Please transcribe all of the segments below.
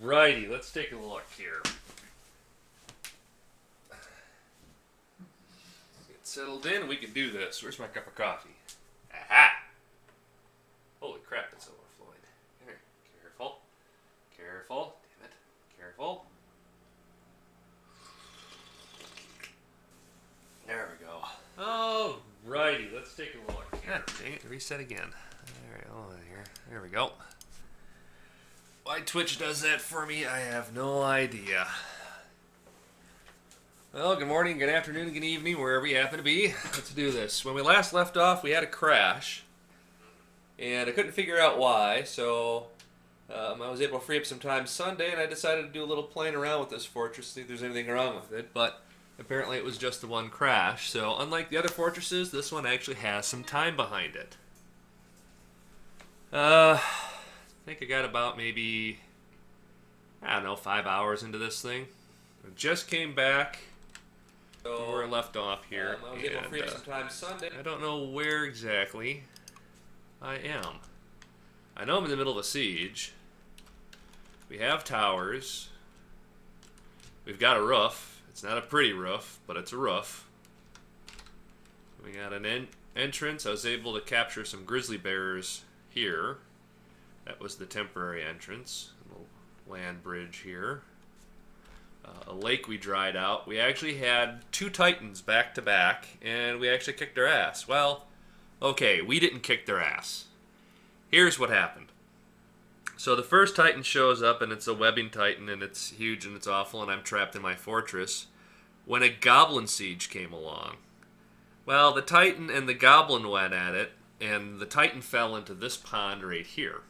Righty, let's take a look here. Get settled in, we can do this. Where's my cup of coffee? Aha! Holy crap, it's overflowing. Here, careful. Careful. Damn it. Careful. There we go. Oh, righty, let's take a look. Yeah, dang it, reset again. Alright, here. There we go. Why Twitch does that for me, I have no idea. Well, good morning, good afternoon, good evening, wherever you happen to be. Let's do this. When we last left off, we had a crash. And I couldn't figure out why, so I was able to free up some time Sunday, and I decided to do a little playing around with this fortress, see if there's anything wrong with it. But apparently it was just the one crash, so unlike the other fortresses, this one actually has some time behind it. I think I got about maybe, I don't know, 5 hours into this thing. I just came back to where I left off here. I was able to free up some time Sunday. I don't know where exactly I am. I know I'm in the middle of a siege. We have towers. We've got a roof. It's not a pretty roof, but it's a roof. We got an entrance. I was able to capture some grizzly bears here. That was the temporary entrance. A little land bridge here. A lake we dried out. We actually had 2 titans back to back, and we actually kicked their ass. Well, okay, we didn't kick their ass. Here's what happened. So the first titan shows up, and it's a webbing titan, and it's huge and it's awful, and I'm trapped in my fortress. When a goblin siege came along, well, the titan and the goblin went at it, and the titan fell into this pond right here.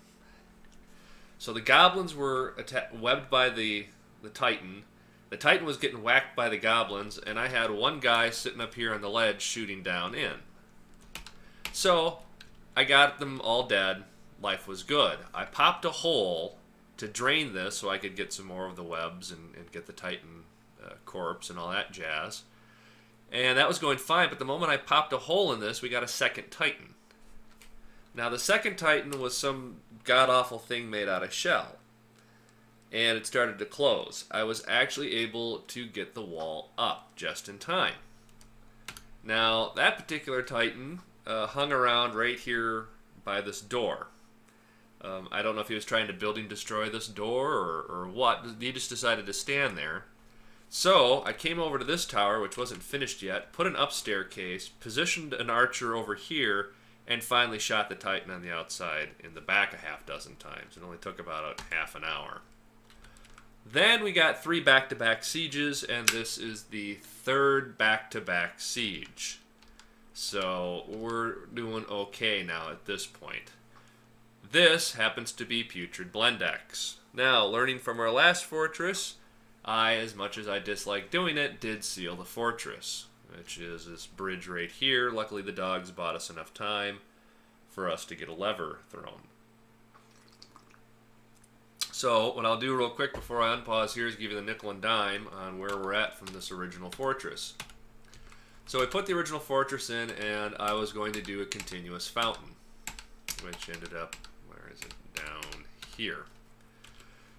So the goblins were webbed by the titan. The titan was getting whacked by the goblins, and I had one guy sitting up here on the ledge shooting down in. So I got them all dead. Life was good. I popped a hole to drain this so I could get some more of the webs and get the titan corpse and all that jazz. And that was going fine, but the moment I popped a hole in this, we got a second titan. Now, the second titan was some god-awful thing made out of shell. And it started to close. I was actually able to get the wall up just in time. Now, that particular titan hung around right here by this door. I don't know if he was trying to building destroy this door or what. He just decided to stand there. So, I came over to this tower, which wasn't finished yet, put an upstairs case, positioned an archer over here, and finally shot the titan on the outside in the back a half dozen times. It only took about a half an hour. Then we got 3 back-to-back sieges, and this is the 3rd back-to-back siege. So we're doing okay now at this point. This happens to be Putrid Blendex. Now, learning from our last fortress, I, as much as I dislike doing it, did seal the fortress, which is this bridge right here. Luckily, the dogs bought us enough time for us to get a lever thrown. So, what I'll do real quick before I unpause here is give you the nickel and dime on where we're at from this original fortress. So I put the original fortress in, and I was going to do a continuous fountain, which ended up, where is it, down here.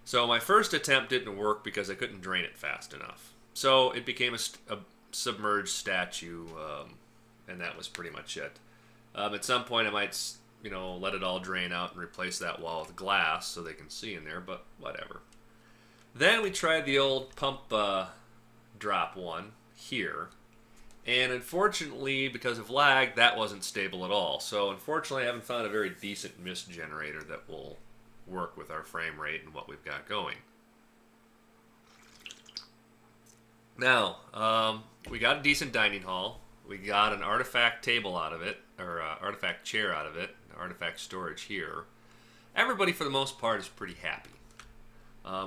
So my first attempt didn't work because I couldn't drain it fast enough. So it became a submerged statue, and that was pretty much it. At some point I might, let it all drain out and replace that wall with glass so they can see in there, but whatever. Then we tried the old pump drop one here. And unfortunately, because of lag, that wasn't stable at all. So unfortunately, I haven't found a very decent mist generator that will work with our frame rate and what we've got going. Now, we got a decent dining hall. We got an artifact table out of it, or artifact chair out of it, artifact storage here. Everybody, for the most part, is pretty happy.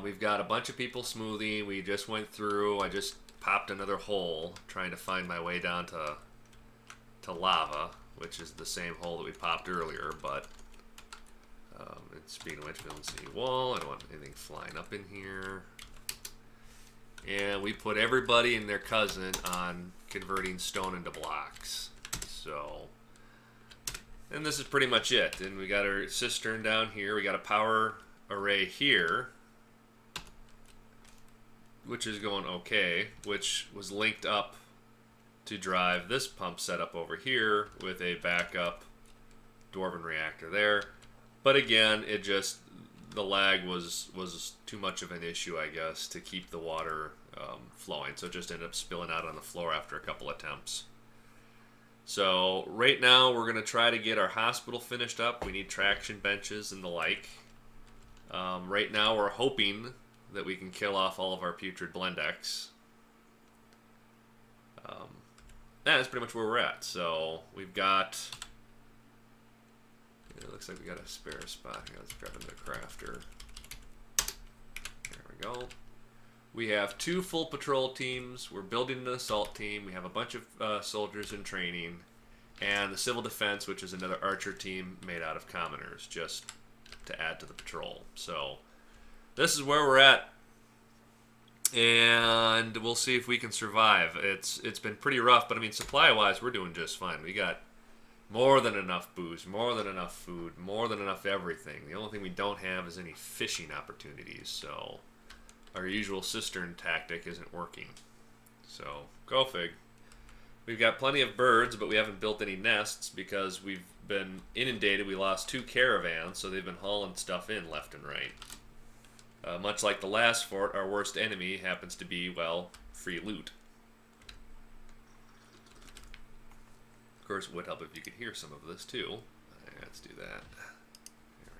We've got a bunch of people smoothing. We just went through. I just popped another hole trying to find my way down to lava, which is the same hole that we popped earlier, but speaking of which, we don't see a wall. I don't want anything flying up in here. And we put everybody and their cousin on converting stone into blocks. So, and this is pretty much it. And we got our cistern down here. We got a power array here. which is going okay, which was linked up to drive this pump setup over here with a backup Dwarven reactor there. But again, the lag was too much of an issue, I guess, to keep the water flowing. So it just ended up spilling out on the floor after a couple attempts. So right now we're going to try to get our hospital finished up. We need traction benches and the like. Right now we're hoping that we can kill off all of our putrid Blendex. That's pretty much where we're at. So we've got... It looks like we got a spare spot here. Let's grab another crafter. There we go. We have 2 full patrol teams. We're building an assault team. We have a bunch of soldiers in training. And the civil defense, which is another archer team made out of commoners, just to add to the patrol. So this is where we're at. And we'll see if we can survive. It's been pretty rough, but I mean, supply-wise, we're doing just fine. We got more than enough booze, more than enough food, more than enough everything. The only thing we don't have is any fishing opportunities, so our usual cistern tactic isn't working. So, go fig. We've got plenty of birds, but we haven't built any nests because we've been inundated. We lost 2 caravans, so they've been hauling stuff in left and right. Much like the last fort, our worst enemy happens to be, well, free loot. Of course, it would help if you could hear some of this, too. Let's do that. There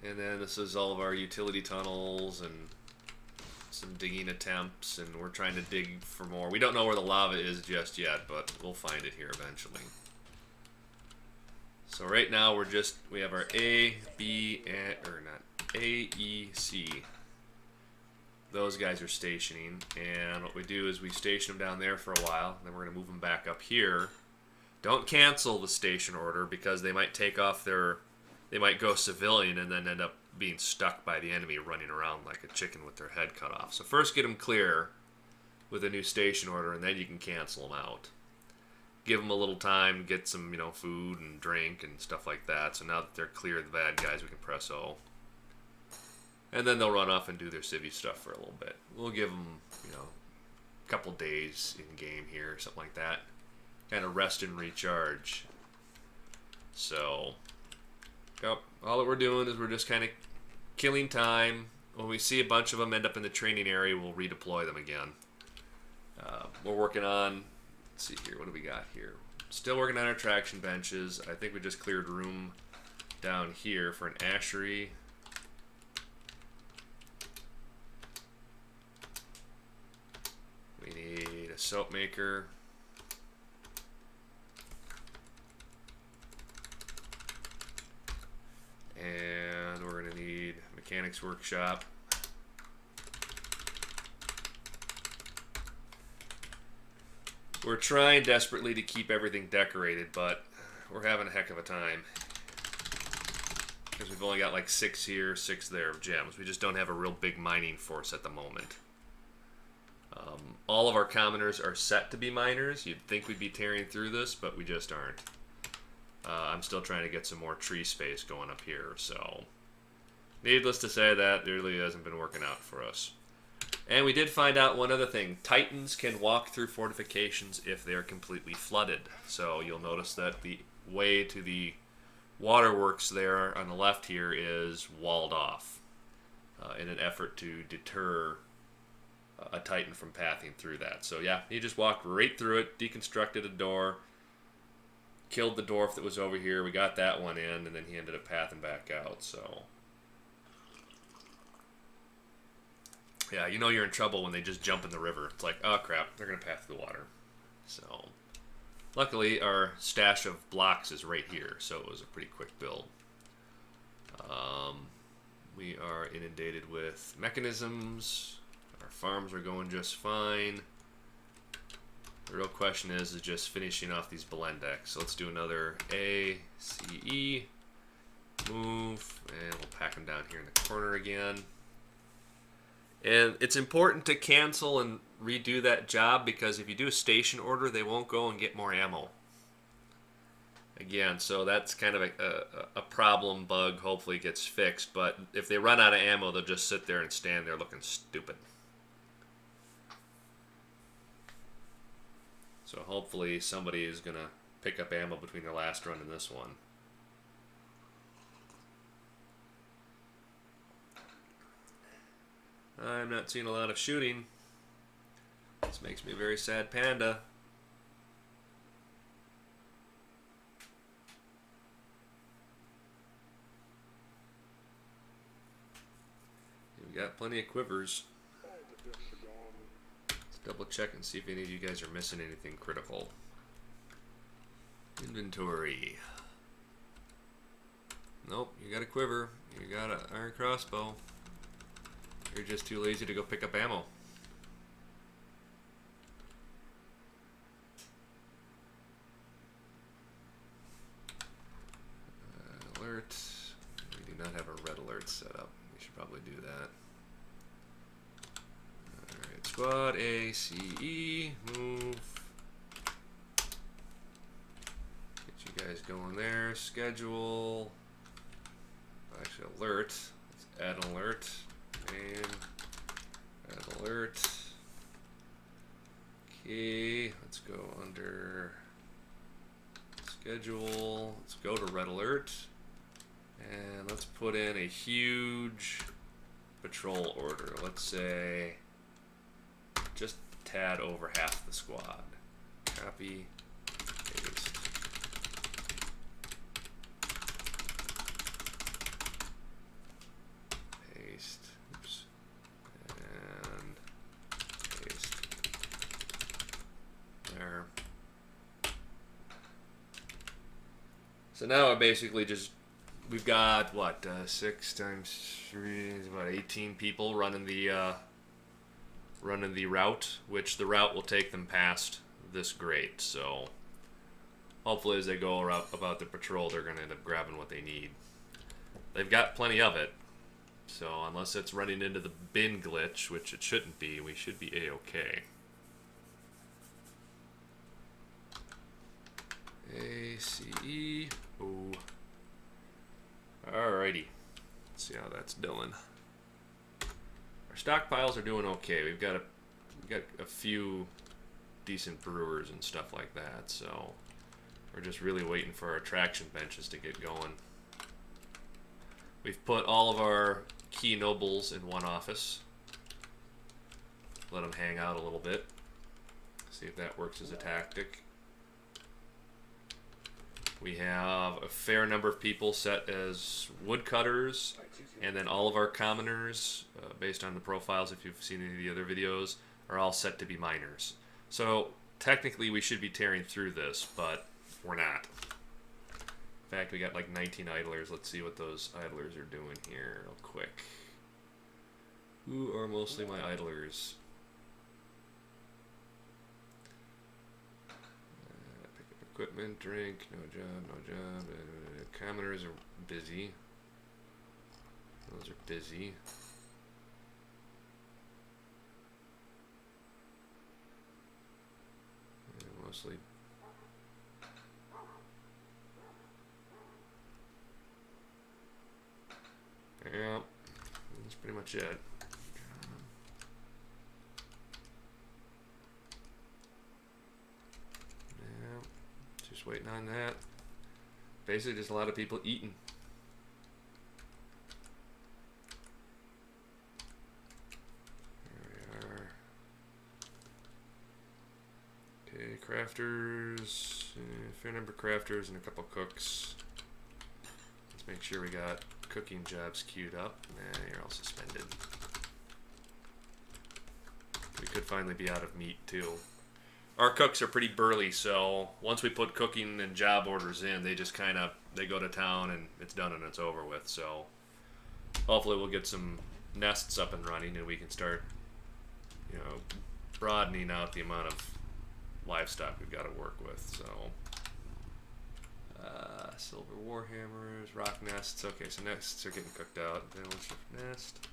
we are. And then this is all of our utility tunnels and some digging attempts, and we're trying to dig for more. We don't know where the lava is just yet, but we'll find it here eventually. So right now we have our A, B, or not, A, E, C. Those guys are stationing, and what we do is we station them down there for a while, then we're going to move them back up here. Don't cancel the station order because they might take off they might go civilian and then end up being stuck by the enemy running around like a chicken with their head cut off. So first get them clear with a new station order, and then you can cancel them out. Give them a little time to get some, food and drink and stuff like that. So now that they're clear of the bad guys, we can press O. And then they'll run off and do their civvy stuff for a little bit. We'll give them, a couple days in game here, something like that. Kind of rest and recharge. So, all that we're doing is we're just kind of killing time. When we see a bunch of them end up in the training area, we'll redeploy them again. We're working on... Let's see here, what do we got here? Still working on our traction benches. I think we just cleared room down here for an ashery. We need a soap maker. And we're going to need a mechanics workshop. We're trying desperately to keep everything decorated, but we're having a heck of a time. Because we've only got like 6 here, 6 there of gems. We just don't have a real big mining force at the moment. All of our commoners are set to be miners. You'd think we'd be tearing through this, but we just aren't. I'm still trying to get some more tree space going up here, so... Needless to say, that really hasn't been working out for us. And we did find out one other thing. Titans can walk through fortifications if they are completely flooded. So you'll notice that the way to the waterworks there on the left here is walled off in an effort to deter a Titan from pathing through that. So yeah, he just walked right through it, deconstructed a door, killed the dwarf that was over here. We got that one in, and then he ended up pathing back out. So... yeah, you're in trouble when they just jump in the river. It's like, oh crap, they're going to pass through the water. So, luckily our stash of blocks is right here, so it was a pretty quick build. We are inundated with mechanisms. Our farms are going just fine. The real question is just finishing off these Blendex. So let's do another A, C, E, move, and we'll pack them down here in the corner again. And it's important to cancel and redo that job because if you do a station order, they won't go and get more ammo. Again, so that's kind of a problem bug. Hopefully it gets fixed. But if they run out of ammo, they'll just sit there and stand there looking stupid. So hopefully somebody is going to pick up ammo between their last run and this one. I'm not seeing a lot of shooting. This makes me a very sad panda. We got plenty of quivers. Let's double check and see if any of you guys are missing anything critical. Inventory. Nope, you got a quiver. You got an iron crossbow. You're just too lazy to go pick up ammo. Alert. We do not have a red alert set up. We should probably do that. Alright, squad A, C, E, move. Get you guys going there. Schedule. Actually, alert. Let's add an alert. And add alert. Okay, let's go under schedule. Let's go to red alert. And let's put in a huge patrol order. Let's say just a tad over half the squad. Copy, paste. Paste. Oops. And paste. There. So now I basically just we've got what 6 times 3 is about 18 people running the route, which the route will take them past this grate. So hopefully, as they go about their patrol, they're going to end up grabbing what they need. They've got plenty of it, so unless it's running into the bin glitch, which it shouldn't be, we should be a-okay. A-C-E. Ooh. Alrighty, let's see how that's doing. Our stockpiles are doing okay. We've got a few decent brewers and stuff like that, so we're just really waiting for our traction benches to get going. We've put all of our key nobles in one office. Let them hang out a little bit. See if that works as a tactic. We have a fair number of people set as woodcutters, and then all of our commoners, based on the profiles, if you've seen any of the other videos, are all set to be miners. So technically we should be tearing through this, but we're not. In fact, we got like 19 idlers. Let's see what those idlers are doing here real quick. Who are mostly my idlers? Equipment, drink, no job. Commoners are busy. Those are busy. Mostly. Yeah, that's pretty much it. Waiting on that. Basically just a lot of people eating. There we are. Okay, crafters. Fair number of crafters and a couple cooks. Let's make sure we got cooking jobs queued up. Nah, you're all suspended. We could finally be out of meat too. Our cooks are pretty burly, so once we put cooking and job orders in, they just kind of, they go to town and it's done and it's over with. So hopefully we'll get some nests up and running and we can start, you know, broadening out the amount of livestock we've got to work with. So silver warhammers, rock nests. Okay, so nests are getting cooked out. Then let's shift nest.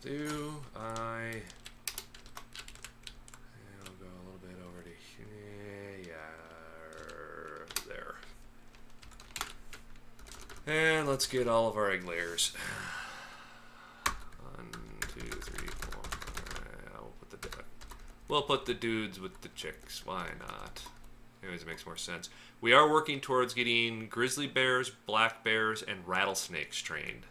do I... I'll go a little bit over to here. Yeah, there. And let's get all of our egg layers. 1, 2, 3, 4. We'll put the dudes with the chicks. Why not? Anyways, it makes more sense. We are working towards getting grizzly bears, black bears, and rattlesnakes trained.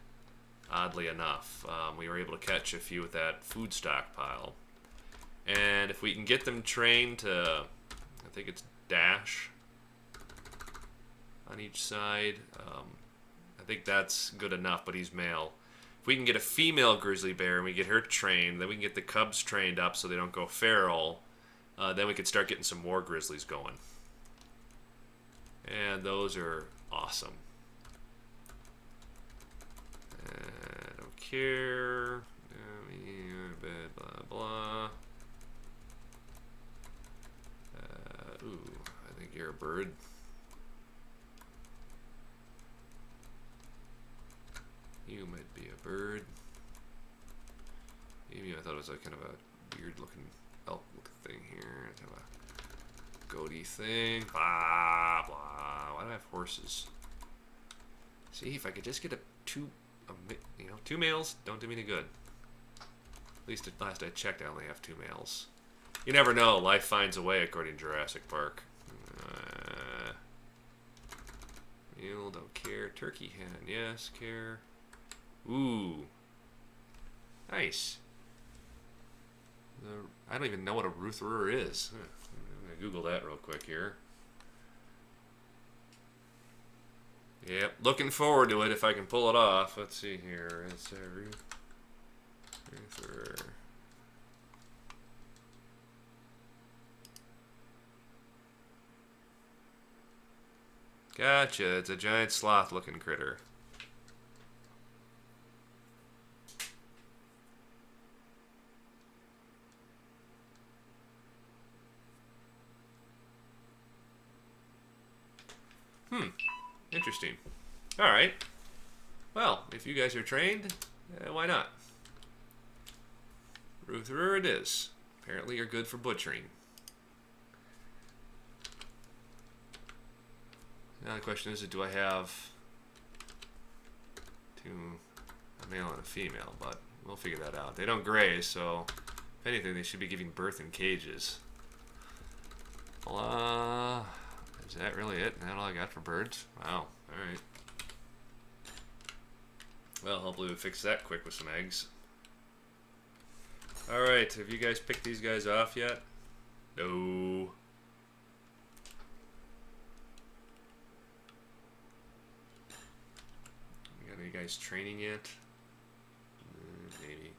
Oddly enough, we were able to catch a few with that food stockpile. And if we can get them trained to, I think it's dash on each side, I think that's good enough, but he's male. If we can get a female grizzly bear and we get her trained, then we can get the cubs trained up so they don't go feral. Then we could start getting some more grizzlies going. And those are awesome. I don't care. Blah, blah. Ooh, I think you're a bird. You might be a bird. Maybe I thought it was like kind of a weird looking elk thing here. Kind of a goatee thing. Blah blah. Why do I have horses? See, if I could just get two males, don't do me any good. At least at last I checked, I only have 2 males. You never know. Life finds a way, according to Jurassic Park. Mule, don't care. Turkey hen, yes, care. Ooh. Nice. I don't even know what a Ruthroer is. I'm going to Google that real quick here. Yep, looking forward to it if I can pull it off. Let's see here. It's a Ruthroer. Gotcha, it's a giant sloth-looking critter. Interesting. Alright. Well, if you guys are trained, why not? Ruthroer it is. Apparently you're good for butchering. Now the question is, do I have a male and a female? But we'll figure that out. They don't graze, so if anything, they should be giving birth in cages. Is that really it? Is that all I got for birds? Wow. Alright. Well, hopefully we fix that quick with some eggs. Alright, have you guys picked these guys off yet? No. Got any guys training yet? Maybe.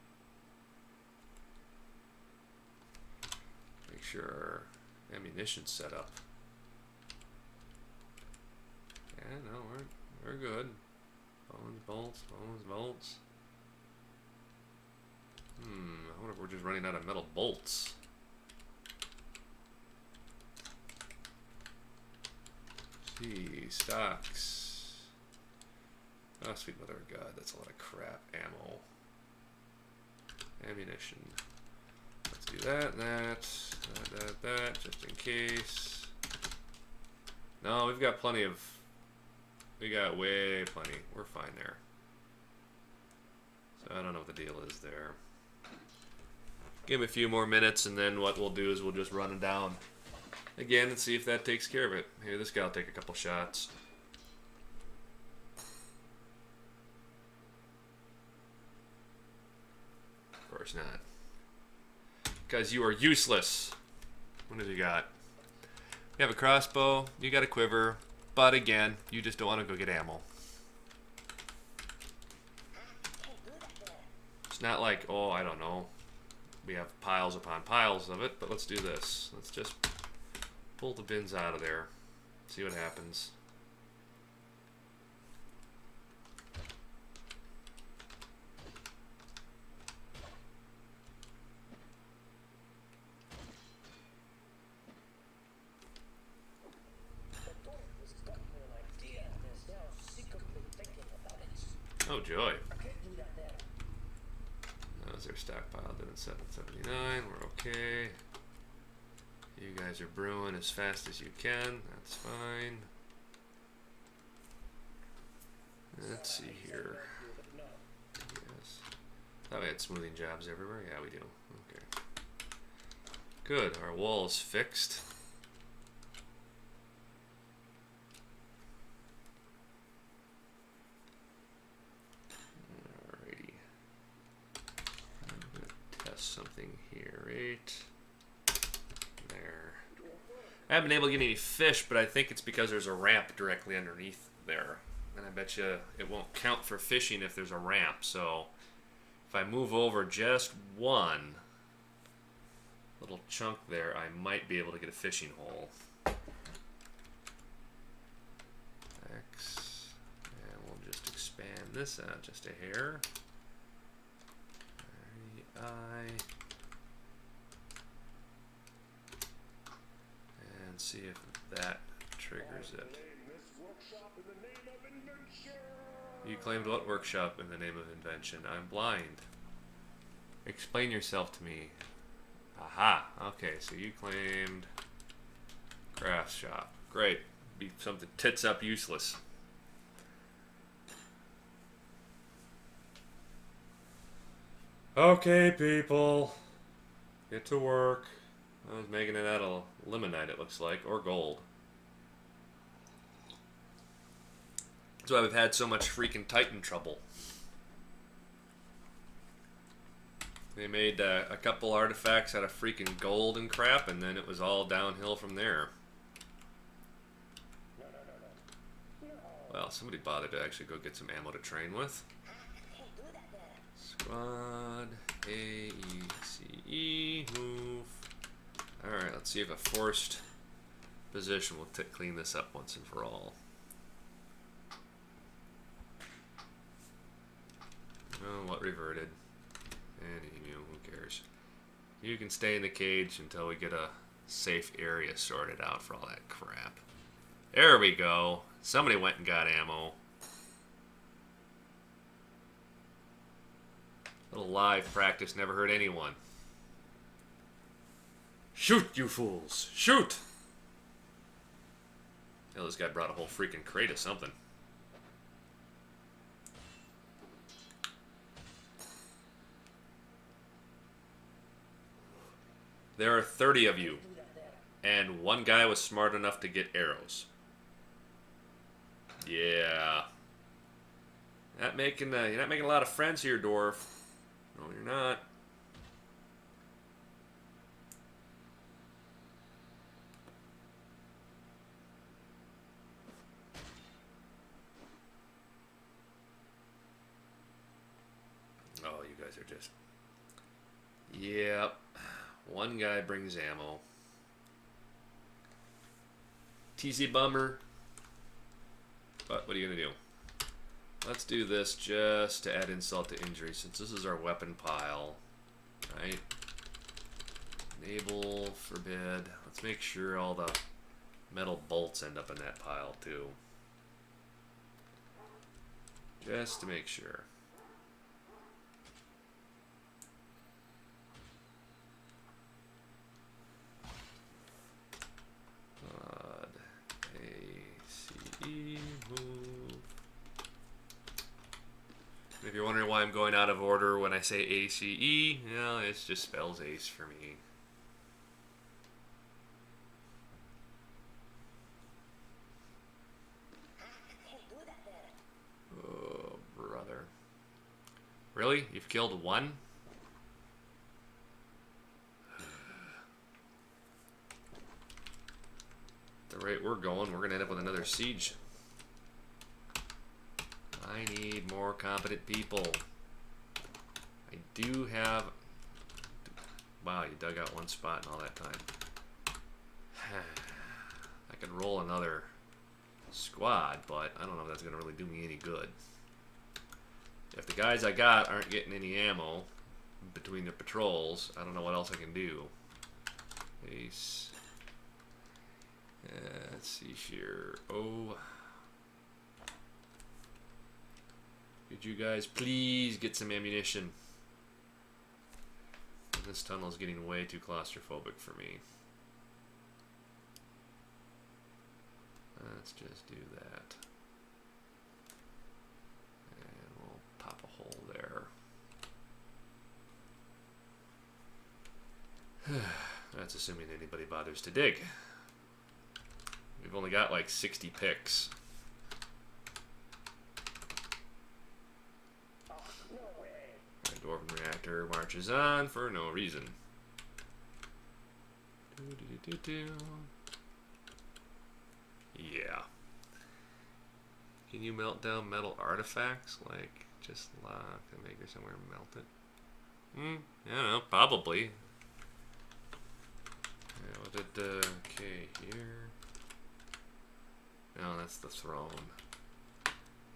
Make sure our ammunition's set up. Yeah, no, we're good. Bones, bolts, bones, bolts. I wonder if we're just running out of metal bolts. See, stocks. Oh, sweet mother of God, that's a lot of crap. Ammo. Ammunition. Let's do that, just in case. No, we've got plenty of... We got way plenty. We're fine there. So I don't know what the deal is there. Give him a few more minutes, and then what we'll do is we'll just run him down again and see if that takes care of it. Here, this guy will take a couple shots. Of course not. Because you are useless. What have you got? You have a crossbow, you got a quiver, but again, you just don't want to go get ammo. It's not like, oh, I don't know, we have piles upon piles of it, but let's do this. Let's just pull the bins out of there, see what happens. Oh joy. How's their stockpile doing? 779. We're okay. You guys are brewing as fast as you can. That's fine. Let's see here. Yes. Thought we had smoothing jobs everywhere. Yeah, we do. Okay. Good. Our wall is fixed. Alrighty. I'm going to test something here. Right there. I haven't been able to get any fish, but I think it's because there's a ramp directly underneath there. And I bet you it won't count for fishing if there's a ramp. So if I move over just one little chunk there, I might be able to get a fishing hole. X. And we'll just expand this out just a hair. I. And see if that triggers it. You claimed what workshop in the name of invention? I'm blind. Explain yourself to me. Aha. Okay, so you claimed craft shop. Great. Be something tits up useless. Okay, people. Get to work. I was making it out of limonite, it looks like, or gold. That's why we've had so much freaking Titan trouble. They made a couple artifacts out of freaking gold and crap, and then it was all downhill from there. Well, somebody bothered to actually go get some ammo to train with. Squad, A, E, C, E, move. Alright, let's see if a forced position will clean this up once and for all. Oh, what reverted? And emu, who cares? You can stay in the cage until we get a safe area sorted out for all that crap. There we go. Somebody went and got ammo. Little live practice never hurt anyone. Shoot, you fools! Shoot! Hell, this guy brought a whole freaking crate of something. There are 30 of you, and one guy was smart enough to get arrows. Yeah. You're not making a lot of friends here, Dwarf. No, you're not. Oh, you guys are just... Yep. One guy brings ammo. TZ bummer. But what are you going to do? Let's do this just to add insult to injury, since this is our weapon pile. Right? Enable, forbid. Let's make sure all the metal bolts end up in that pile, too. Just to make sure. Move. If you're wondering why I'm going out of order when I say ACE, yeah, it just spells ace for me. Oh, brother. Really? You've killed one? The rate we're going, we're going to end up with another siege. I need more competent people. I do have... Wow, you dug out one spot in all that time. I could roll another squad, but I don't know if that's going to really do me any good. If the guys I got aren't getting any ammo between their patrols, I don't know what else I can do. Ace... let's see here. Oh. Could you guys please get some ammunition? This tunnel is getting way too claustrophobic for me. Let's just do that. And we'll pop a hole there. That's assuming anybody bothers to dig. We've only got like 60 picks. The Dwarven reactor marches on for no reason. Yeah. Can you melt down metal artifacts? Like, just lock the maker somewhere and melt it? I don't know, probably. Yeah, what did, okay, here. No, that's the throne.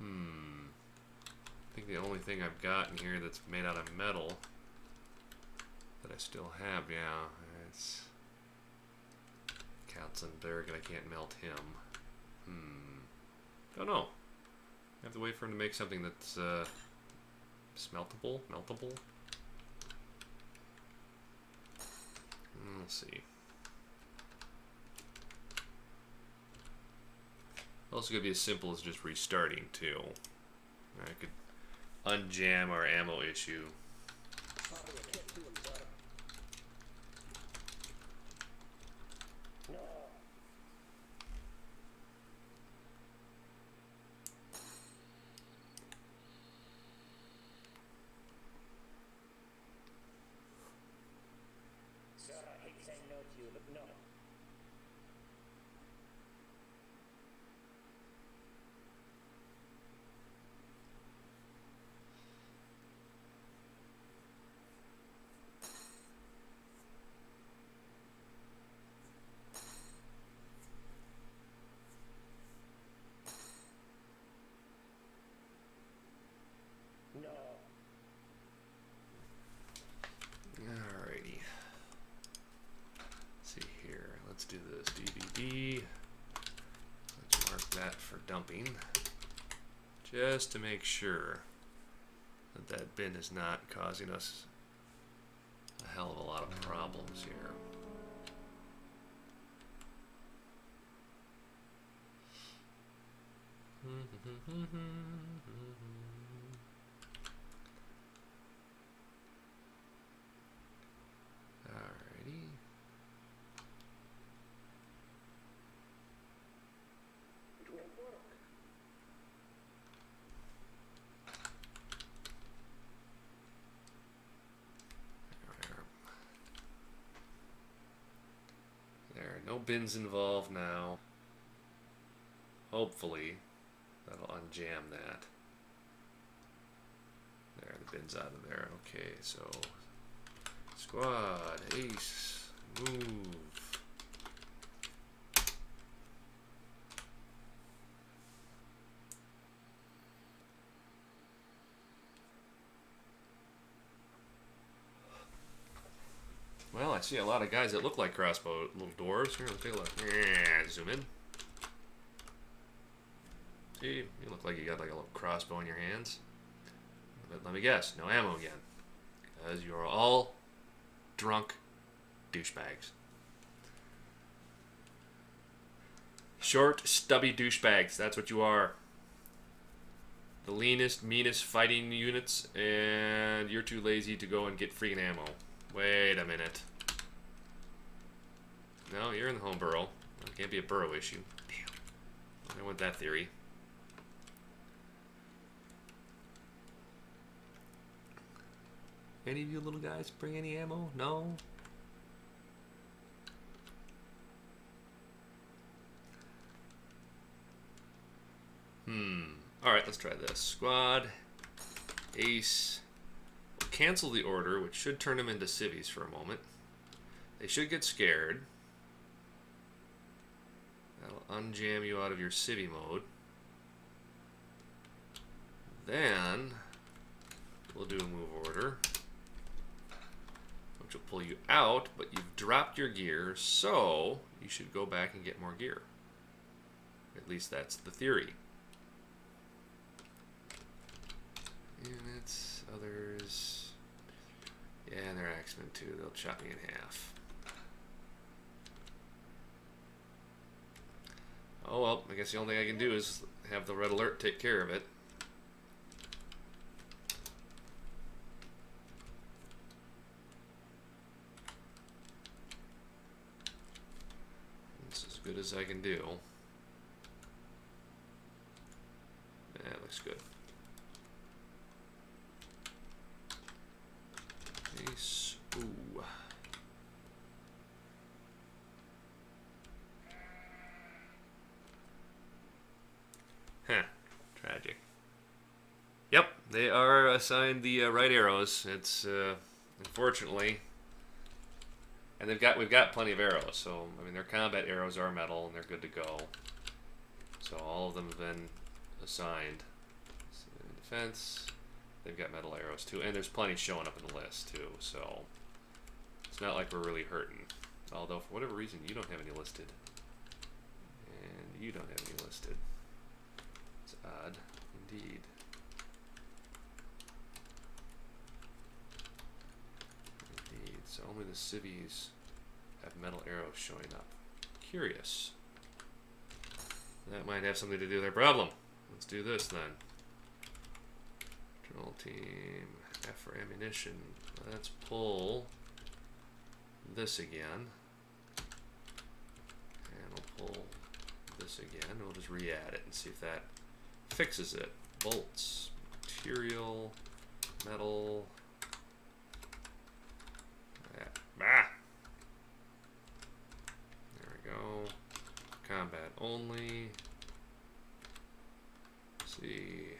I think the only thing I've got in here that's made out of metal that I still have, yeah, it's Katzenberg, and I can't melt him. Don't know. I have to wait for him to make something that's meltable. We'll see. Also could be as simple as just restarting too. I could unjam our ammo issue. Alrighty. Let's see here. Let's do this DVD. Let's mark that for dumping. Just to make sure that that bin is not causing us a hell of a lot of problems here. Alrighty. There are no bins involved now. Hopefully, that'll unjam that. There, the bin's out of there. Okay, so squad, ace, move. Well, I see a lot of guys that look like crossbow little dwarves. Here, let's take a look. Yeah, zoom in. See, you look like you got like a little crossbow in your hands. But let me guess, no ammo again. Because you are all drunk douchebags. Short, stubby douchebags, that's what you are. The leanest, meanest fighting units, and you're too lazy to go and get freaking ammo. Wait a minute. No, you're in the home burrow. It can't be a burrow issue. Damn. I don't want that theory. Any of you little guys bring any ammo? No? Alright, let's try this. Squad, ace. We'll cancel the order, which should turn them into civvies for a moment. They should get scared. That'll unjam you out of your civvy mode. Then we'll do a move order, which will pull you out, but you've dropped your gear, so you should go back and get more gear. At least that's the theory. Units, others. Yeah, they're X-Men too. They'll chop me in half. Oh well, I guess the only thing I can do is have the red alert take care of it. It's as good as I can do. That looks good. Ace. Ooh. Huh. Tragic. Yep, they are assigned the right arrows. It's unfortunately, and we've got plenty of arrows. So I mean, their combat arrows are metal and they're good to go. So all of them have been assigned. So in defense, they've got metal arrows too, and there's plenty showing up in the list too. So it's not like we're really hurting. Although for whatever reason you don't have any listed, and you don't have any listed. It's odd, indeed. Indeed. So only the civvies have metal arrows showing up. Curious. That might have something to do with their problem. Let's do this then. Control team, F for ammunition. Let's pull this again. And we'll pull this again. We'll just re-add it and see if that fixes it. Bolts, material, metal. Ah! There we go. Combat only. Let's see.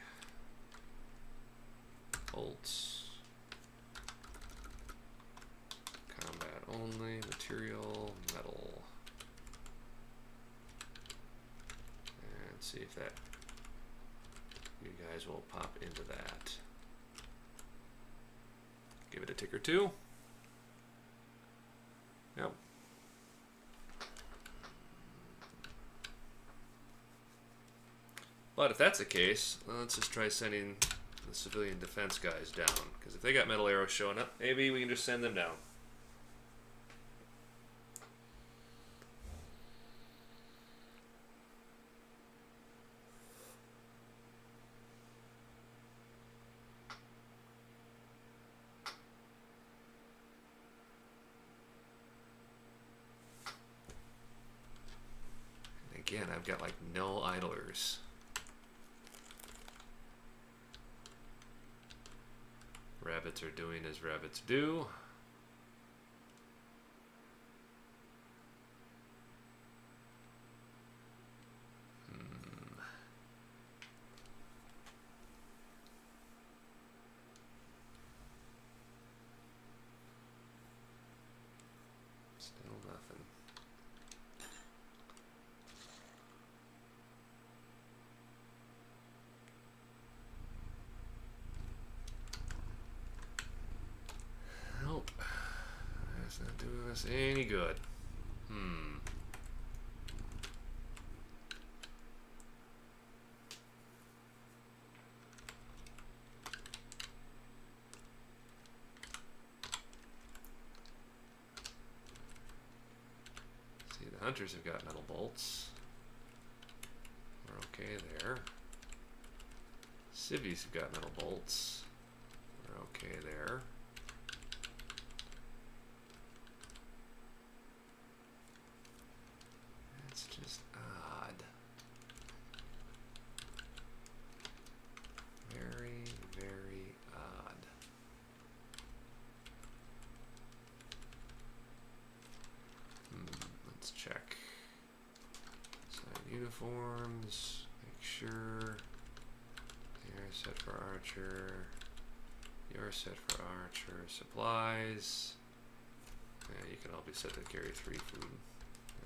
Bolts. Combat only. Material, metal. And see if that you guys will pop into that. Give it a tick or two. Yep. But if that's the case, let's just try sending the civilian defense guys down. Because if they got metal arrows showing up, maybe we can just send them down. Again, I've got like no idlers. Rabbits are doing as rabbits do. Still nothing. Nope. That's not doing us any good. See, the hunters have got metal bolts. We're okay there. Civvies have got metal bolts. We're okay there. That's just odd. Very, very odd. Let's check. Sign uniforms. Make sure. You're set for archer. You're set for archer. Supplies. Yeah, you can all be set to carry 3 food.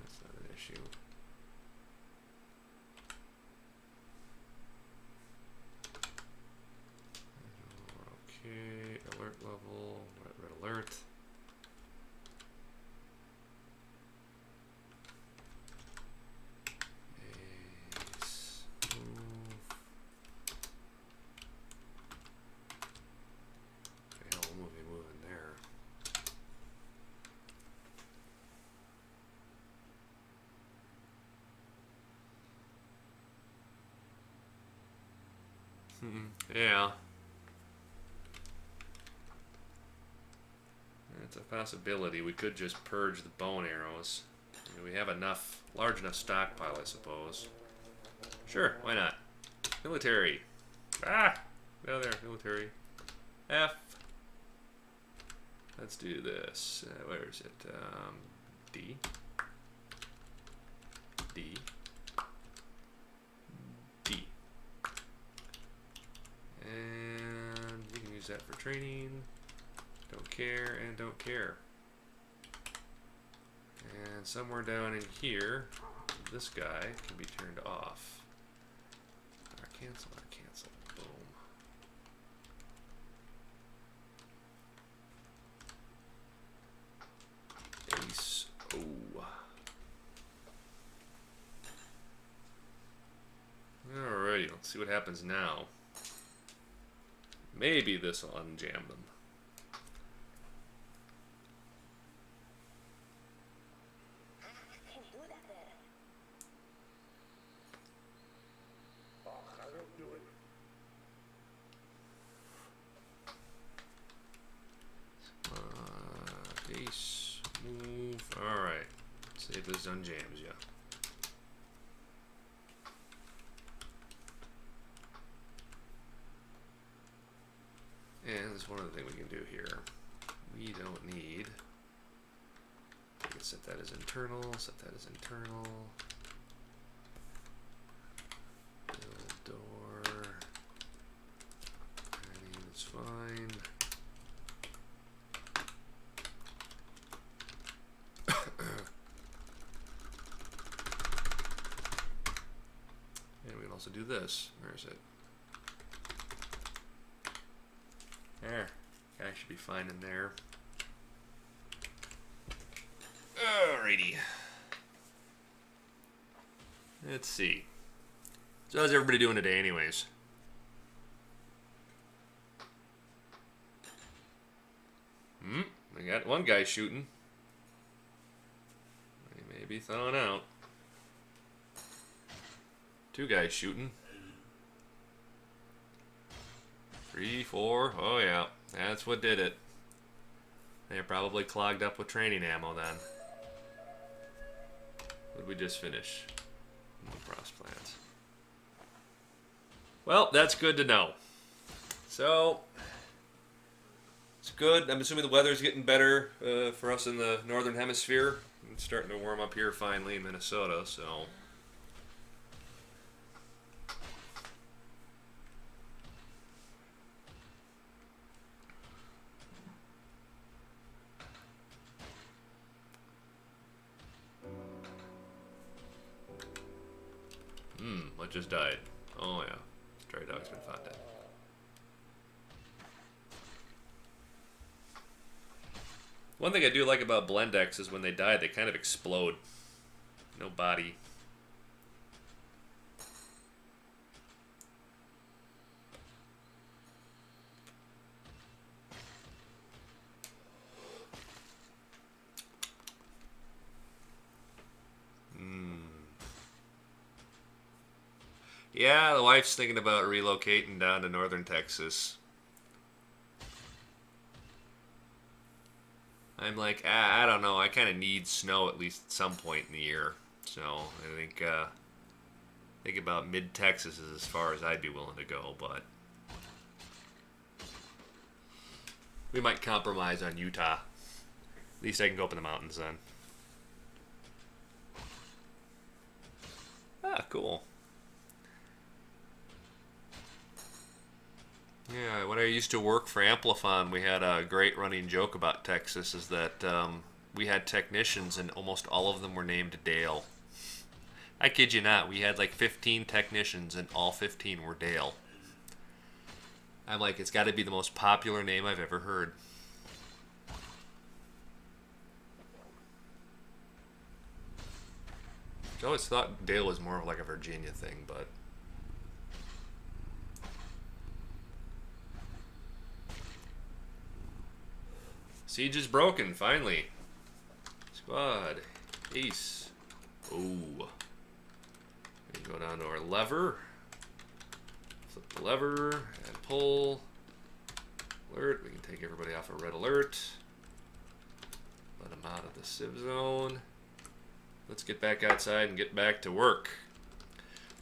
That's not an issue. Okay, alert level, red alert. Ace, move. Okay, hell, we'll move in there. Yeah. It's a possibility. We could just purge the bone arrows. I mean, we have enough, large enough stockpile, I suppose. Sure, why not? Military. Ah! Go there, military. F. Let's do this. Where is it? D. D. D. And you can use that for training. Don't care and don't care. And somewhere down in here, this guy can be turned off. Or cancel, or cancel. Boom. Ace. Oh. Alrighty, let's see what happens now. Maybe this will unjam them. Ace, move. Alright. See if this unjams you. And there's one other thing we can do here. We don't need. We can set that as internal, set that as internal. Build door. That's fine. And we can also do this. Where is it? There. Guy should be fine in there. Alrighty. Let's see. So how's everybody doing today anyways? We got one guy shooting. He may be thawing out. Two guys shooting. 3, 4. Oh yeah, that's what did it. They're probably clogged up with training ammo then. What did we just finish? No frost plants. Well, that's good to know. So it's good. I'm assuming the weather's getting better for us in the northern hemisphere. It's starting to warm up here finally in Minnesota, so. What just died? Oh yeah, stray dog's been funded. One thing I do like about Blendex is when they die, they kind of explode. No body. Yeah, the wife's thinking about relocating down to northern Texas. I'm like, I don't know. I kind of need snow at least at some point in the year. So I think about mid-Texas is as far as I'd be willing to go, but we might compromise on Utah. At least I can go up in the mountains then. Ah, cool. Yeah, when I used to work for Amplifon, we had a great running joke about Texas is that we had technicians and almost all of them were named Dale. I kid you not, we had like 15 technicians and all 15 were Dale. I'm like, it's got to be the most popular name I've ever heard. I always thought Dale was more of like a Virginia thing, but... Siege is broken, finally. Squad. Ace. Oh. We go down to our lever. Flip the lever and pull. Alert. We can take everybody off a red alert. Let them out of the civ zone. Let's get back outside and get back to work.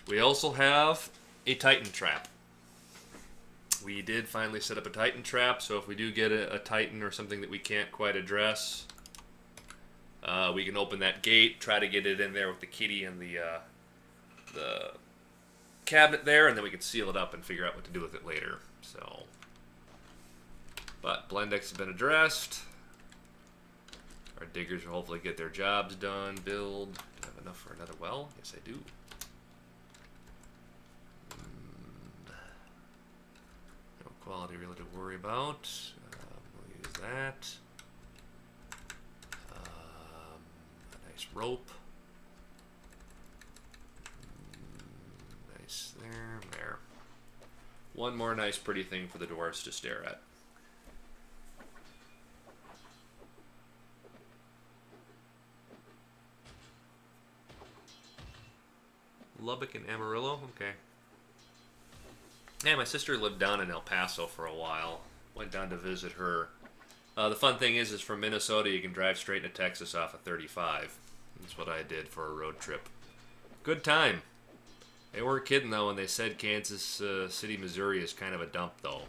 We also have a Titan trap. We did finally set up a Titan trap, so if we do get a Titan or something that we can't quite address, we can open that gate, try to get it in there with the kitty and the cabinet there, and then we can seal it up and figure out what to do with it later. So, but Blendex has been addressed. Our diggers will hopefully get their jobs done. Build. Do I have enough for another well? Yes, I do. No quality really to worry about. We'll use that. A nice rope. Nice there. There. One more nice pretty thing for the dwarves to stare at. Lubbock and Amarillo? Okay. Yeah, my sister lived down in El Paso for a while. Went down to visit her. The fun thing is from Minnesota you can drive straight into Texas off of 35. That's what I did for a road trip. Good time. They weren't kidding though when they said Kansas City, Missouri is kind of a dump though.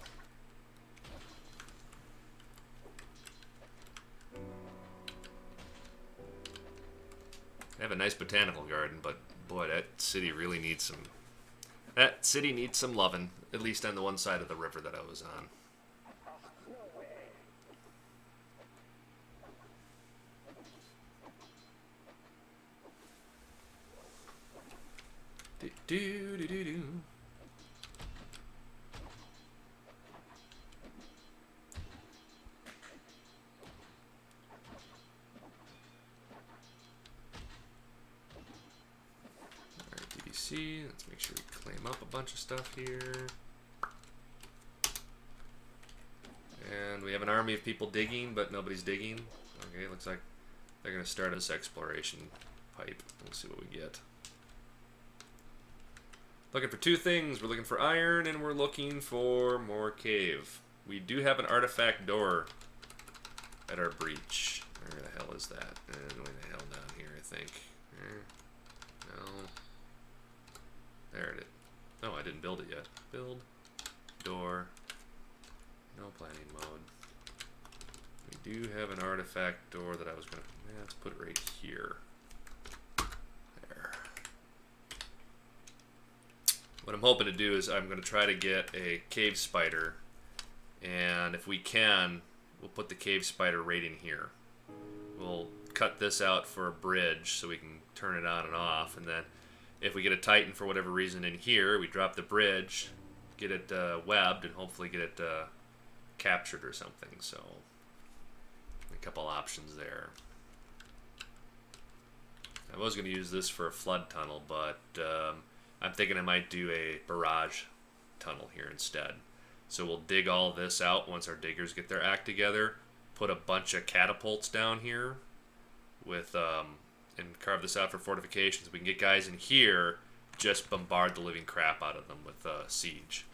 They have a nice botanical garden, but boy, that city really needs some... That city needs some loving, at least on the one side of the river that I was on. Do-do-do-do-do. Let's make sure we claim up a bunch of stuff here. And we have an army of people digging, but nobody's digging. Okay, looks like they're going to start this exploration pipe. We'll see what we get. Looking for two things. We're looking for iron, and we're looking for more cave. We do have an artifact door at our breach. Where the hell is that? Way the hell down here, I think. No. There it is. No, I didn't build it yet. Build. Door. No planning mode. We do have an artifact door that I was going to... Yeah, let's put it right here. There. What I'm hoping to do is I'm going to try to get a cave spider. And if we can, we'll put the cave spider right in here. We'll cut this out for a bridge so we can turn it on and off. And then if we get a Titan for whatever reason in here, we drop the bridge, get it webbed, and hopefully get it captured or something. So, a couple options there. I was going to use this for a flood tunnel, but I'm thinking I might do a barrage tunnel here instead. So we'll dig all this out once our diggers get their act together, put a bunch of catapults down here with... and carve this out for fortifications. We can get guys in here, just bombard the living crap out of them with siege.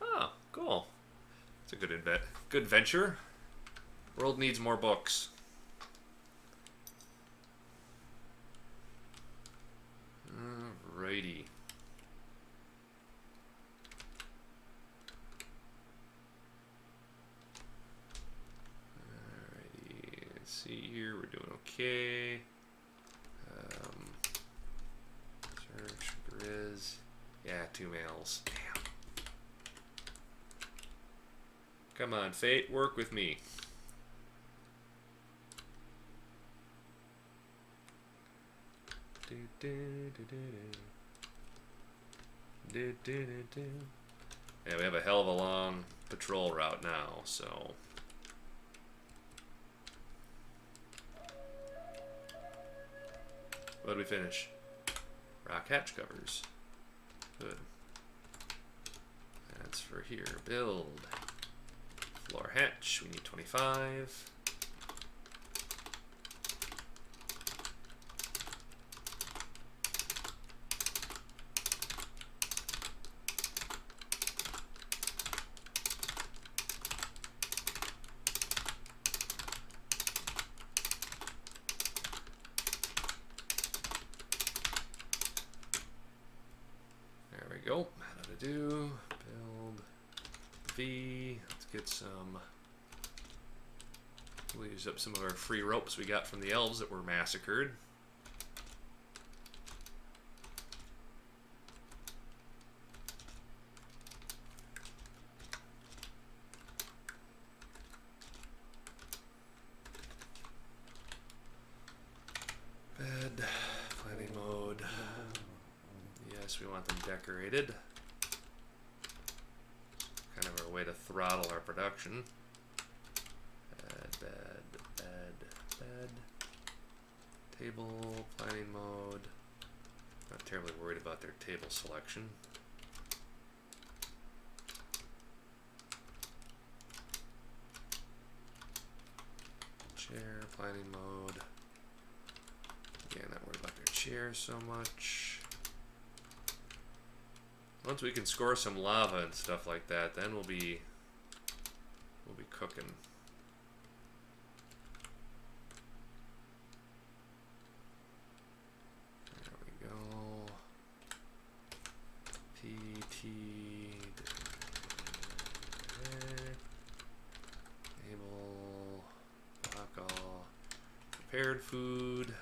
Oh, cool. It's a good venture. World needs more books. Alrighty. Alrighty. Let's see here. We're doing okay. Search Grizz. Yeah, 2 males. Damn. Come on, Fate, work with me. Yeah, we have a hell of a long patrol route now, so... What did we finish? Rock hatch covers. Good. That's for here. Build. Floor hatch, we need 25. There we go. How to do? Build V. Let's get some. We'll use up some of our free ropes we got from the elves that were massacred. Bed, planning mode. Yes, we want them decorated. Kind of our way to throttle our production. Bed. Table, planning mode. Not terribly worried about their table selection. Chair, planning mode. Again, not worried about their chair so much. Once we can score some lava and stuff like that, then we'll be cooking. There we go. PT table block all prepared food.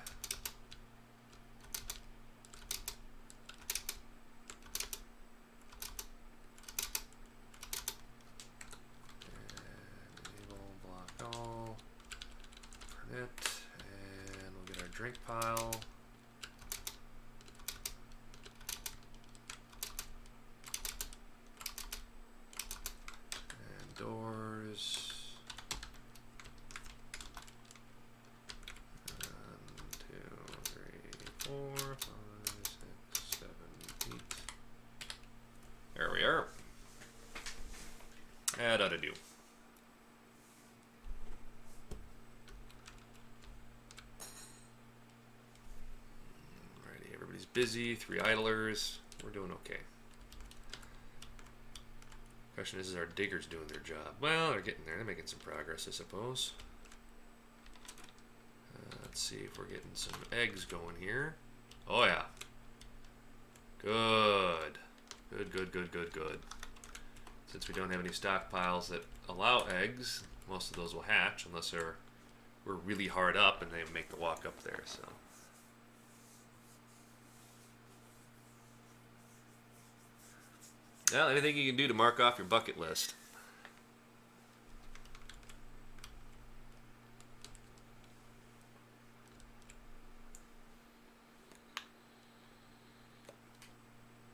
And we'll get our drink pile. And doors. 1, 2, 3, 4, 5, 6, 7, 8. There we are. That ought to do. Busy, 3 idlers. We're doing okay. Question is our diggers doing their job? Well, they're getting there. They're making some progress, I suppose. Let's see if we're getting some eggs going here. Oh, yeah. Good. Good. Since we don't have any stockpiles that allow eggs, most of those will hatch unless we're really hard up and they make the walk up there, so. Well, anything you can do to mark off your bucket list.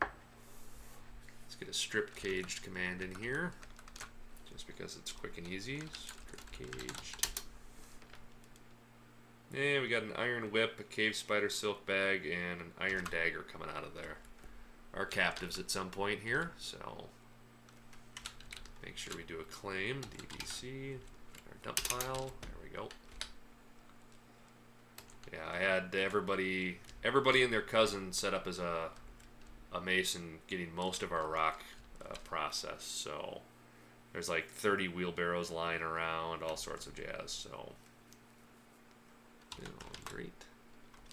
Let's get a strip caged command in here, just because it's quick and easy. Strip caged. And we got an iron whip, a cave spider silk bag, and an iron dagger coming out of there. Our captives at some point here, so make sure we do a claim, DBC, our dump pile, there we go. Yeah, I had everybody and their cousin set up as a mason getting most of our rock processed, so there's like 30 wheelbarrows lying around, all sorts of jazz, so great.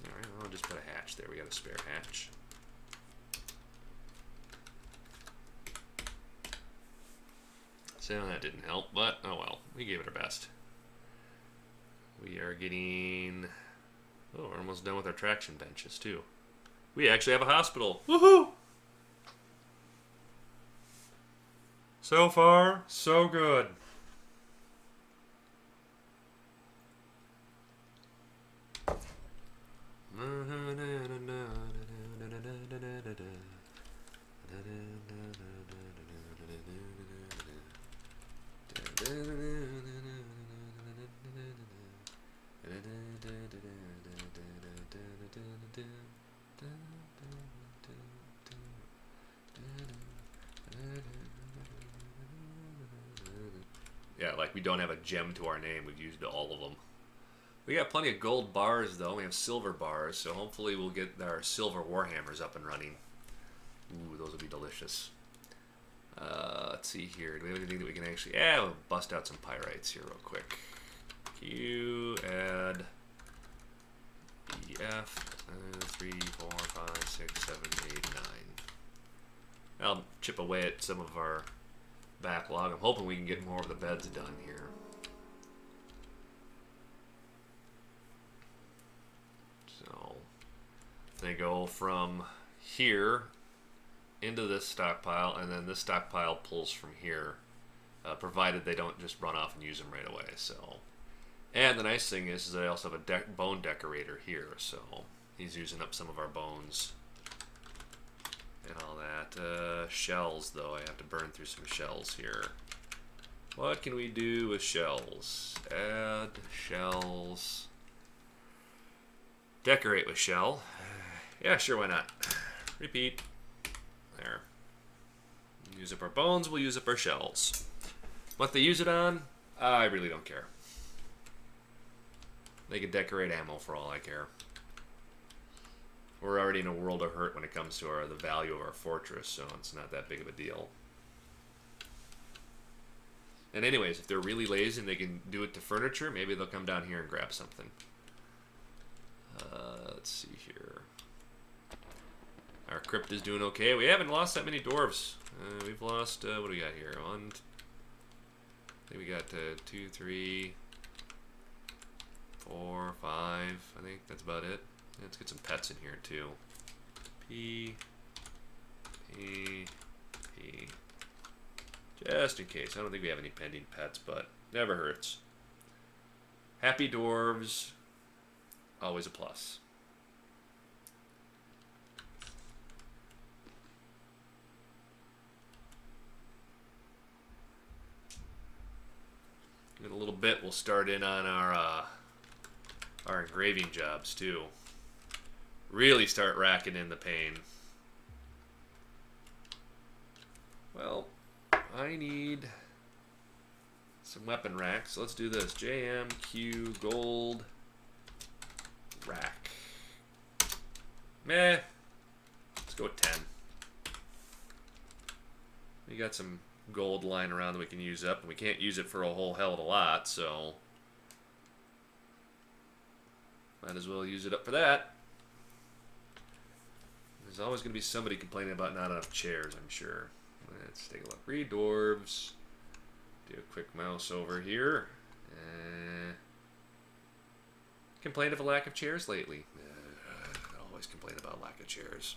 Alright, well, I'll just put a hatch there, we got a spare hatch. So that didn't help, but oh well, we gave it our best. We are getting... Oh, we're almost done with our traction benches, too. We actually have a hospital. Woohoo! So far, so good. Yeah, like we don't have a gem to our name. We've used all of them. We got plenty of gold bars, though. We have silver bars, so hopefully we'll get our silver warhammers up and running. Ooh, those will be delicious. Let's see here. Do we have anything that we can actually... Yeah, we'll bust out some pyrites here real quick. Q, add, EF, 3, 4, 5, 6, 7, 8, 9. I'll chip away at some of our backlog. I'm hoping we can get more of the beds done here. So, they go from here into this stockpile, and then this stockpile pulls from here, provided they don't just run off and use them right away. So, and the nice thing is I also have a bone decorator here, so he's using up some of our bones and all that. Shells, though, I have to burn through some shells here. What can we do with shells? Add shells. Decorate with shell. Yeah, sure, why not? Repeat. There. Use up our bones, we'll use up our shells. What they use it on, I really don't care. They can decorate ammo for all I care. We're already in a world of hurt when it comes to the value of our fortress, so it's not that big of a deal. And anyways, if they're really lazy and they can do it to furniture, maybe they'll come down here and grab something. Let's see here. Our crypt is doing okay. We haven't lost that many dwarves. We've lost, what do we got here? I think we got 2, 3, 4, 5. I think that's about it. Let's get some pets in here too. P. Just in case. I don't think we have any pending pets, but never hurts. Happy dwarves. Always a plus. In a little bit, we'll start in on our engraving jobs too. Really start racking in the pain. Well, I need some weapon racks. Let's do this. JMQ gold rack. Meh. Let's go with 10. We got some gold lying around that we can use up, and we can't use it for a whole hell of a lot, so might as well use it up for that. There's always going to be somebody complaining about not enough chairs, I'm sure. Let's take a look. Read dwarves. Do a quick mouse over here. Complained of a lack of chairs lately. I always complain about lack of chairs.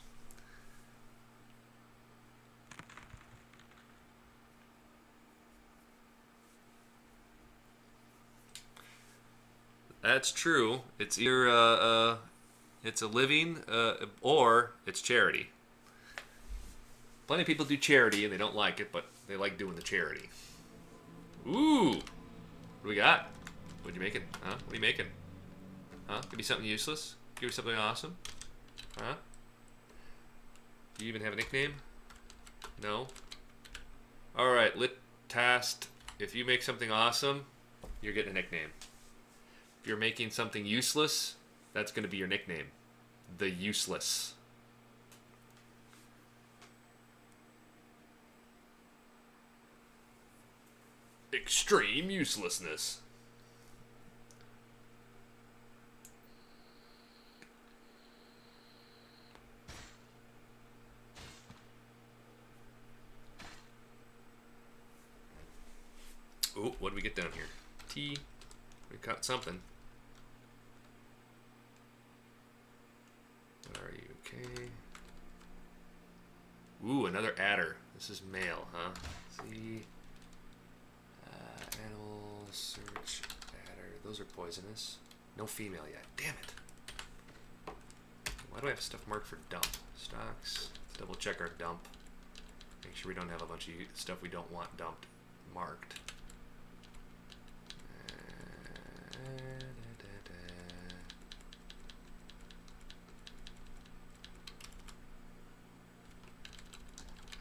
That's true. It's either it's a living or it's charity. Plenty of people do charity and they don't like it, but they like doing the charity. Ooh! What do we got? What are you making? Huh? What are you making? Huh? Give me something useless? Give me something awesome? Huh? Do you even have a nickname? No? Alright, lit tasked. If you make something awesome, you're getting a nickname. If you're making something useless, that's going to be your nickname. The Useless. Extreme uselessness. Ooh, what do we get down here? T. We got something. Are you okay? Ooh, another adder. This is male, huh? See? Animal search adder. Those are poisonous. No female yet. Damn it. Why do I have stuff marked for dump? Stocks. Let's double check our dump. Make sure we don't have a bunch of stuff we don't want dumped marked.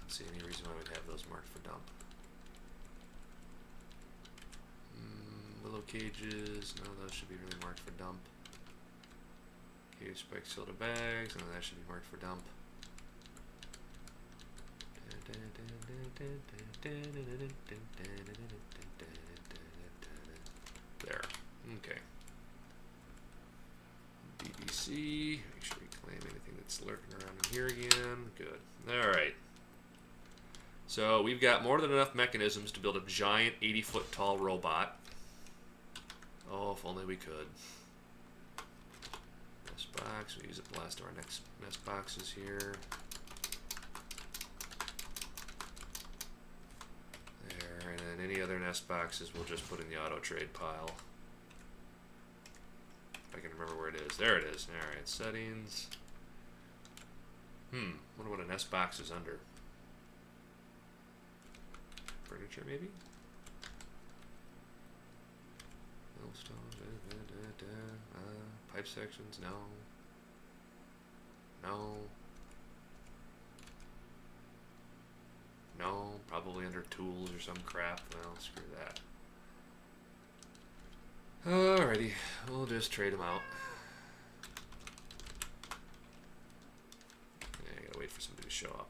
See any reason why we'd have those marked for dump. Steel cages. No, those should be really marked for dump. Cave spike soda bags. No, that should be marked for dump. There. Okay. BBC. Make sure we claim anything that's lurking around in here again. Good. Alright. So we've got more than enough mechanisms to build a giant 80-foot tall robot. Oh, if only we could. Nest box. We'll use up the last of our next nest boxes here. There. And then any other nest boxes we'll just put in the auto trade pile. If I can remember where it is. There it is. Alright, settings. Wonder what a nest box is under. Furniture, maybe? Millstone, pipe sections, no. No. No, probably under tools or some crap. Well, screw that. Alrighty, we'll just trade them out. Yeah, I gotta wait for somebody to show up.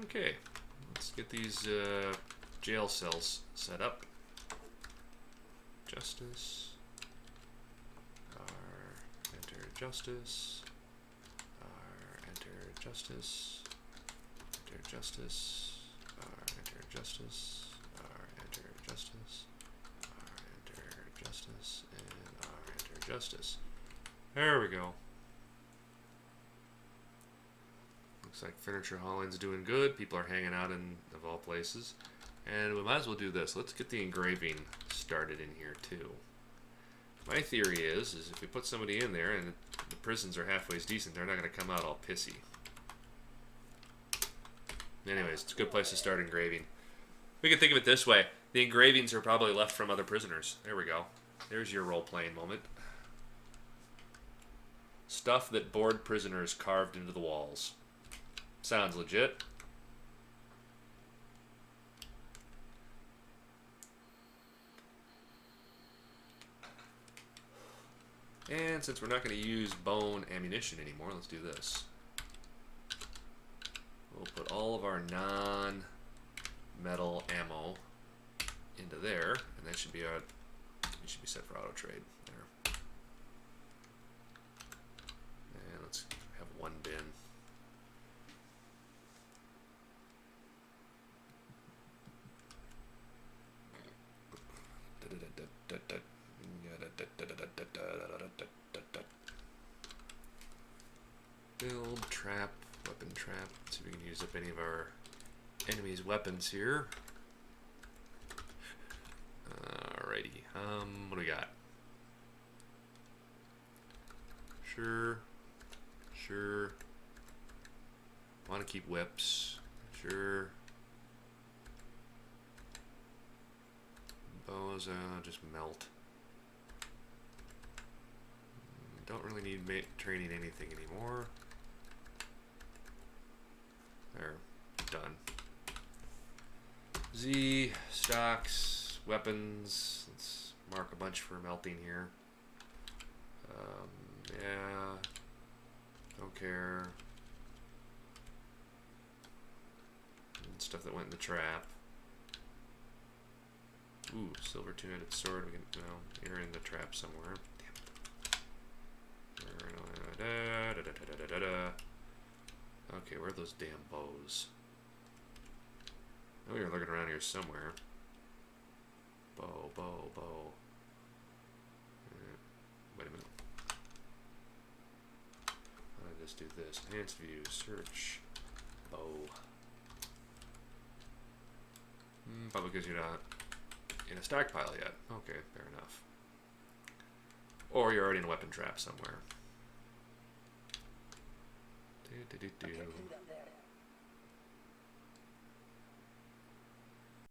Okay, let's get these jail cells set up. Justice. Enter justice. Enter justice. Enter justice. Enter justice. Enter justice. Enter justice. And enter justice. There we go. Looks like furniture hauling's doing good. People are hanging out in, of all places. And we might as well do this. Let's get the engraving started in here too. My theory is if we put somebody in there and the prisons are halfway decent, they're not going to come out all pissy. Anyways, it's a good place to start engraving. We can think of it this way. The engravings are probably left from other prisoners. There we go. There's your role-playing moment. Stuff that bored prisoners carved into the walls. Sounds legit. And since we're not going to use bone ammunition anymore, let's do this. We'll put all of our non-metal ammo into there, and that should be our. It should be set for auto trade there. And let's have one bin. Build, trap, weapon trap. Let's see if we can use up any of our enemy's weapons here. Alrighty. What do we got? Sure. Sure. Want to keep whips. Sure. Bows, just melt. Don't really need training anything anymore. There, done. Z, stocks, weapons. Let's mark a bunch for melting here. Yeah, don't care. And stuff that went in the trap. Ooh, silver two-handed sword. We can, well, you're in the trap somewhere. Okay, where are those damn bows? I know you're looking around here somewhere. Bow, bow, bow. Wait a minute. I'll just do this. Enhanced view, search, bow. Probably because you're not in a stockpile yet. Okay, fair enough. Or you're already in a weapon trap somewhere.